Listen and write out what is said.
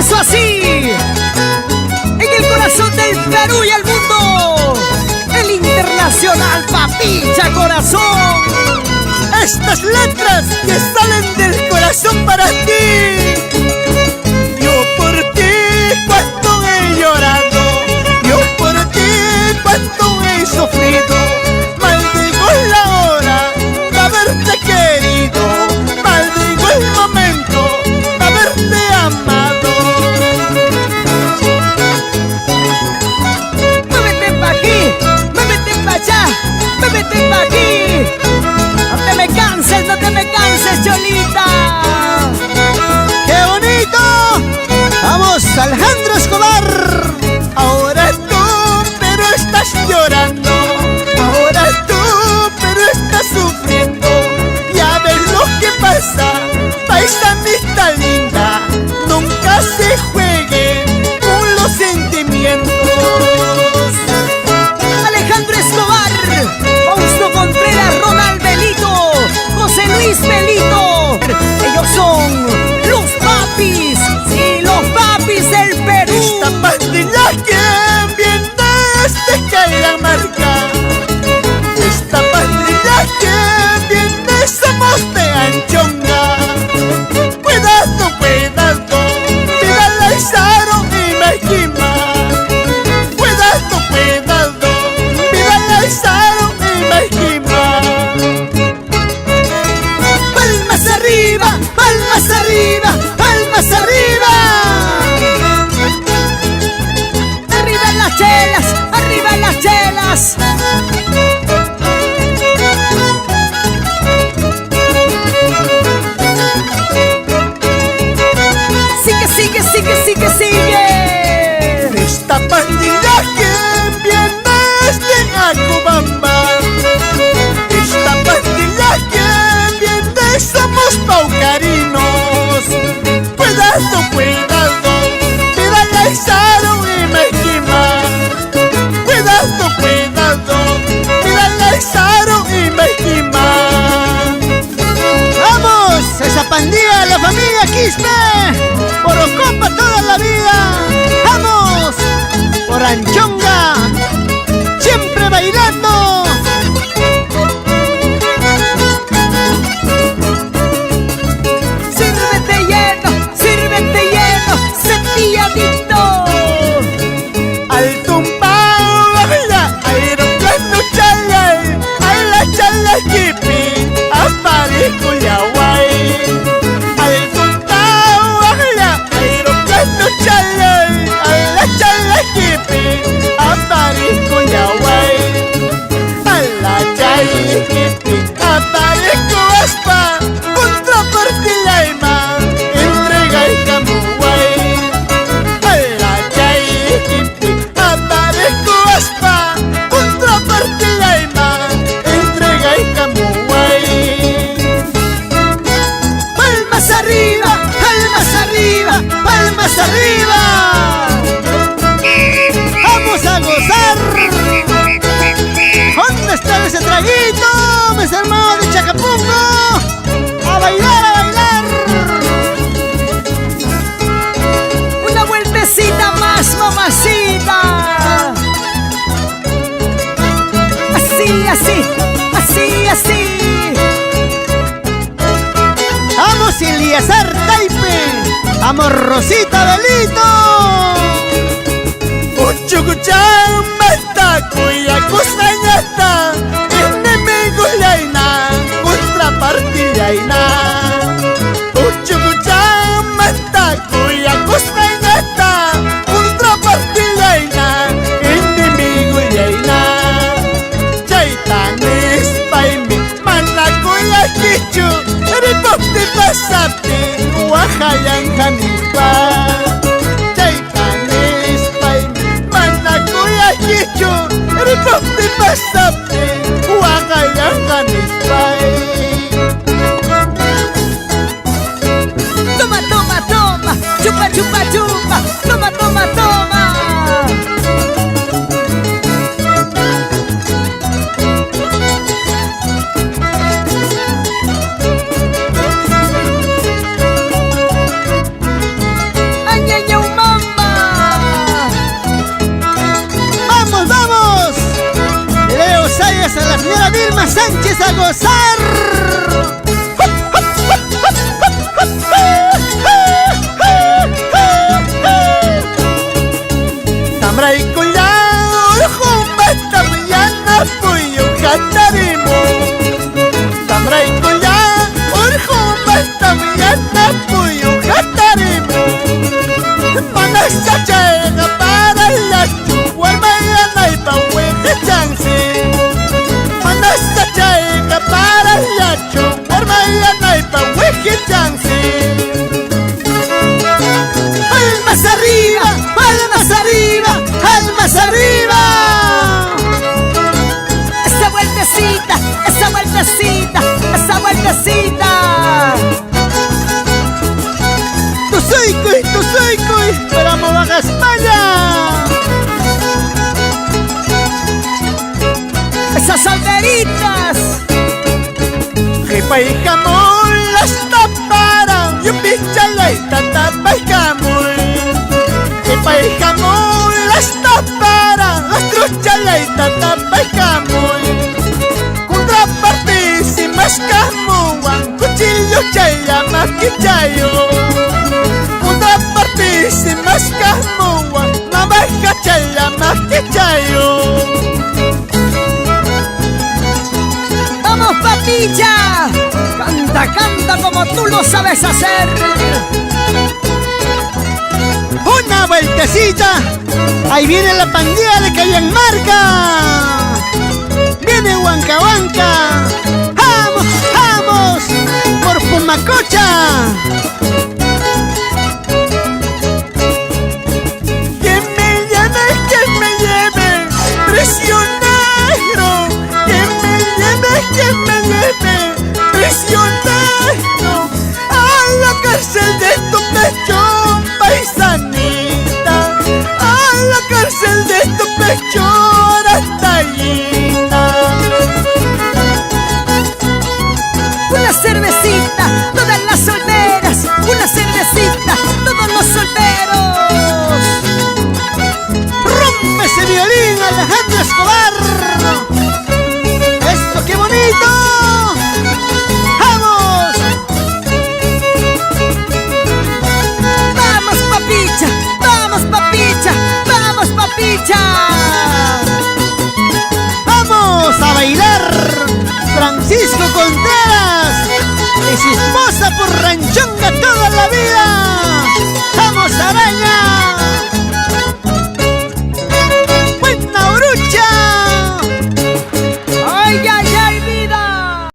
hizo así. En el corazón del Perú y el mundo, el internacional Papicha Corazón. Estas letras que salen del corazón para ti. Yo por ti cuánto he llorado, yo por ti cuánto he sufrido. Maldigo la hora de haberte querido, maldigo el momento de haberte amado. Muévete pa' aquí, muévete pa' allá, muévete pa' aquí. No te me canses, Cholita. ¡Qué bonito! ¡Vamos, Alejandro Escobar! Ahora tú, pero estás llorando. Ahora tú, pero estás sufriendo. Ya ves lo que pasa, paisanita linda. Nunca se juegue con los sentimientos. Alejandro Escobar, Fausto Contreras, Ronald Belito, José Luis Belito. Ellos son los papis, sí, los papis del Perú. Esta pastilla que viene desde Cajamarca. Esta pastilla que viene somos de Anchonga. Cuidado, cuidado, mira Izaro y Mejima. Cuidado, cuidado, mira Izaro y Mejima. Palmas arriba, palmas arriba, palmas arriba. Arriba las chelas, arriba las chelas. Sigue, sigue, sigue, sigue, sigue. Esta pandilla que viene desde Acobamba. Esta pandilla que viene somos paucarinos. Cuidado, cuidado, mira Izaro y Mejima. Cuidado, cuidado, mira Izaro y Mejima. ¡Vamos! Esa pandilla, la familia Quispe. Por Ocopa toda la vida. ¡Vamos! Por Anchonga, siempre bailando. Sírvete lleno, cepilladito. Al tumbao, la aeroplano chalay, a la chala kipi, a Parico Yaguay. Al tumbao, la aeroplano chalay, a la chala kipi, a Parico Yaguay. A la chala kipi, a Parico Aspa, contra Partilaima, entrega el Camuguay. A la chala kipi, a Parico Aspa, contra Partilaima, entrega el Camuguay. Palmas arriba, palmas arriba, palmas arriba. ¡Vamos a gozar! ¿Dónde está ese traguito, mis hermanos de Chacapungo? ¡A bailar, a bailar! Una vueltecita más, mamacita. Así, así, así, así. ¡Vamos, Eliazar Taipe! ¡Vamos, Rosita Belito! Uchucuchán, basta, cuya costañata, enemigo yaina, contrapartida yaina. Uchucuchán, basta, cuya costañata, contrapartida yaina, enemigo yaina. Chaitanes, paimi, manacoya kichu, ripote pasapti, guajayan janipa. Chaitanes, paimi, manacoya kichu, ripote pasapti, guajayan janipa. Toma, toma, toma, chupa, chupa, chupa. Toma, toma, toma. palmitas a la señora Vilma Sánchez a gozar. Tamray kuyaw humbat tamyana puyo katarimo. Tamray kuyaw humbat tamyana puyo katarimo. Manasachega para la chuguarma y pa hueque chansi. Manasachega para la chuguarma y pa hueque chansi. Palmas arriba, palmas arriba, palmas arriba. Esa vueltecita, esa vueltecita, esa vueltecita. Tu soy, para Baja España. Esas solteritas. Jepa y jamón las taparan y un pichala y tapa y jamón. Jepa y jamón las taparan, las truchala y tapa y jamón. Contrapartísimas jamón, cuchillo chaya maquichayo. Contrapartísimas jamón, navaja chaya maquichayo. ¡Vamos, Patilla! Canta, canta como tú lo sabes hacer. Una vueltecita. Ahí viene la pandilla de Cayanmarca. Viene Huancahuanca.